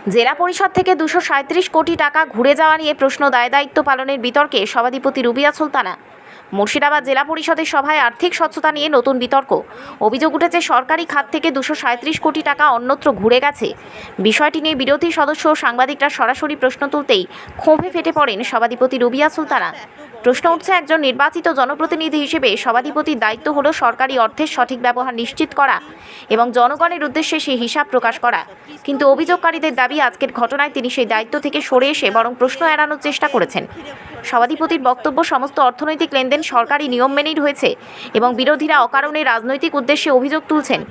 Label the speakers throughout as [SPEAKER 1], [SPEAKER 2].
[SPEAKER 1] জেলা পরিষদ থেকে 237 কোটি টাকা ঘুরে যাওয়া নিয়ে প্রশ্ন দায়িত্ব পালনের বিতর্কে সভাধিপতি রুবিয়া সুলতানা। মুর্শিদাবাদ জেলা পরিষদের সভায় আর্থিক স্বচ্ছতা নিয়ে নতুন বিতর্ক। অভিযোগ উঠেছে সরকারি খাত থেকে 237 কোটি টাকা অন্যত্র ঘুরে গেছে। বিষয়টি নিয়ে বিরোধী সদস্য ও সাংবাদিকরা সরাসরি প্রশ্ন তুলতেই ক্ষোভে ফেটে পড়েন সভাধিপতি রুবিয়া সুলতানা। প্রশ্ন উঠছে, একজন নির্বাচিত জনপ্রতিনিধি হিসেবে সভাধিপতির দায়িত্ব হলো সরকারি অর্থের সঠিক ব্যবহার নিশ্চিত করা এবং জনগণের উদ্দেশ্যে সেই হিসাব প্রকাশ করা। কিন্তু অভিযোগকারীদের দাবি, আজকের ঘটনায় তিনি সেই দায়িত্ব থেকে সরে এসে বরং প্রশ্ন এড়ানোর চেষ্টা করেছেন। সভাধিপতির বক্তব্য, সমস্ত অর্থনৈতিক লেনদেন সরকারি নিয়ম মেনেই হয়েছে এবং বিরোধীরা অকারণে রাজনৈতিক উদ্দেশ্যে অভিযোগ তুলছেন।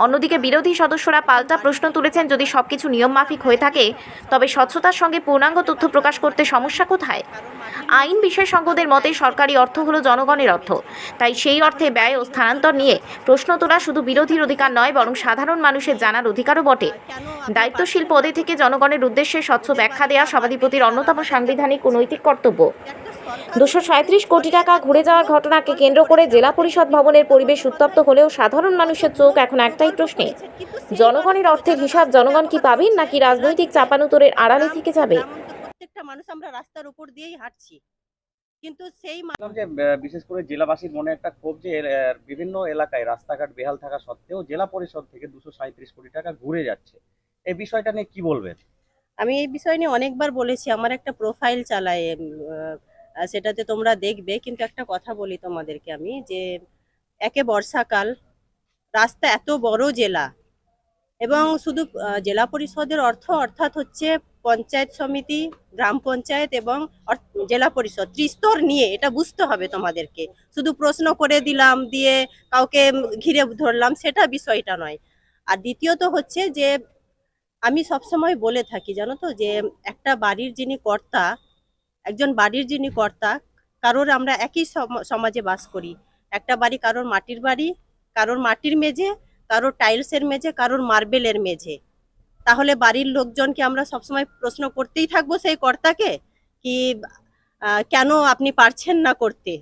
[SPEAKER 1] অন্যদিকে বিরোধী সদস্যরা পাল্টা প্রশ্ন তুলেছেন, যদি সবকিছু নিয়মমাফিক হয়ে থাকে তবে স্বচ্ছতার সঙ্গে পূর্ণাঙ্গ তথ্য প্রকাশ করতে সমস্যা কোথায়? আইন বিশেষজ্ঞদের মতে সরকারি অর্থ হলো জনগণের অর্থ, তাই সেই অর্থে ব্যয় ও স্থানান্তর নিয়ে প্রশ্ন তোলা শুধু বিরোধীর অধিকার নয়, বরং সাধারণ মানুষের জানার অধিকারও বটে। দায়িত্বশীল পদে থেকে জনগণের উদ্দেশ্যে স্বচ্ছ ব্যাখ্যা দেওয়া সভাধিপতির অন্যতম সাংবিধানিক ও নৈতিক কর্তব্য। 237 কোটি টাকা ঘুরে যাওয়ার ঘটনাকে কেন্দ্র করে জেলা পরিষদ ভবনের পরিবেশ উত্তপ্ত হলেও সাধারণ মানুষের চোখ এখন একটাই প্রশ্নে, জনগণের অর্থের হিসাব জনগণ কি পাবেন, নাকি রাজনৈতিক চাপানুতরের আড়ালে থেকে যাবে?
[SPEAKER 2] প্রত্যেকটা মানুষ আমরা রাস্তার উপর দিয়েই হাঁটছি, কিন্তু সেই
[SPEAKER 3] যে বিশেষ করে জেলাবাসীর মনে একটা ক্ষোভ যে বিভিন্ন এলাকায় রাস্তাঘাট বেহাল থাকা সত্ত্বেও জেলা পরিষদ থেকে 237 কোটি টাকা ঘুরে যাচ্ছে, এই বিষয়টা নিয়ে কি বলবেন?
[SPEAKER 2] আমি এই বিষয় নিয়ে অনেকবার বলেছি, আমার একটা প্রোফাইল চালায়, সেটাতে তোমরা দেখবে। কিন্তু একটা কথা বলি তোমাদেরকে আমি, যে একে বর্ষাকাল, রাস্তা এত বড় জেলা, এবং শুধু জেলা পরিষদের অর্থাৎ হচ্ছে পঞ্চায়েত সমিতি, গ্রাম পঞ্চায়েত এবং জেলা পরিষদ ত্রিস্তর নিয়ে, এটা বুঝতে হবে তোমাদেরকে। শুধু প্রশ্ন করে দিলাম, দিয়ে কাউকে ঘিরে ধরলাম, সেটা বিষয়টা নয়। আর দ্বিতীয়ত হচ্ছে যে আমি সবসময় বলে থাকি, জানো তো, যে একটা বাড়ির যিনি কর্তা, একজন বাড়ির যিনি কর্তা, কারোর আমরা একই সমাজে বাস করি। একটা বাড়ি, কারোর মাটির বাড়ি, কারোর মাটির মেঝে, কারোর টাইলসের মেঝে, কারোর মার্বেলের মেঝে। তাহলে বাড়ির লোকজনকে আমরা সবসময় প্রশ্ন করতেই থাকবো সেই কর্তাকে, কি কেন আপনি পারছেন না করতে,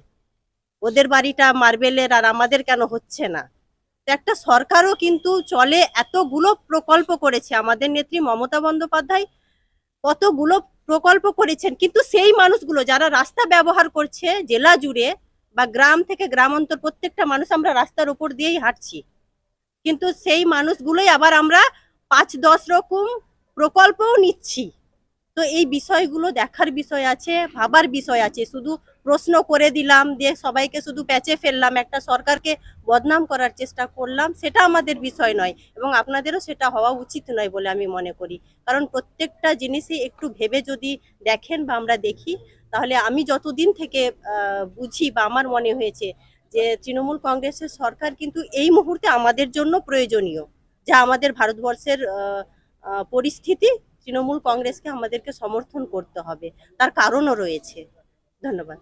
[SPEAKER 2] ওদের বাড়িটা মার্বেলের আর আমাদের কেন হচ্ছে না? একটা সরকারও কিন্তু চলে, এতগুলো প্রকল্প করেছে আমাদের নেত্রী মমতা বন্দ্যোপাধ্যায়, কতগুলো প্রকল্প করেছেন, কিন্তু সেই মানুষগুলো যারা রাস্তা ব্যবহার করছে জেলা জুড়ে বা গ্রাম থেকে গ্রামান্তর, প্রত্যেকটা মানুষ আমরা রাস্তার উপর দিয়েই হাঁটছি, কিন্তু সেই মানুষগুলোই আবার আমরা 5-10 রকম প্রকল্পও নিচ্ছি। তো এই বিষয়গুলো দেখার বিষয় আছে, ভাবার বিষয় আছে। শুধু প্রশ্ন করে দিলাম, দিয়ে সবাইকে শুধু প্যাচে ফেললাম, একটা সরকারকে বদনাম করার চেষ্টা করলাম, সেটা আমাদের বিষয় নয়, এবং আপনাদেরও সেটা হওয়া উচিত নয় বলে আমি মনে করি। কারণ প্রত্যেকটা জিনিসই একটু ভেবে যদি দেখেন বা আমরা দেখি, তাহলে আমি যতদিন থেকে বুঝি বা আমার মনে হয়েছে যে তৃণমূল কংগ্রেসের সরকার কিন্তু এই মুহূর্তে আমাদের জন্য প্রয়োজনীয়। যা আমাদের ভারতবর্ষের পরিস্থিতি, তৃণমূল কংগ্রেসকে আমাদেরকে সমর্থন করতে হবে, তার কারণও রয়েছে। ধন্যবাদ।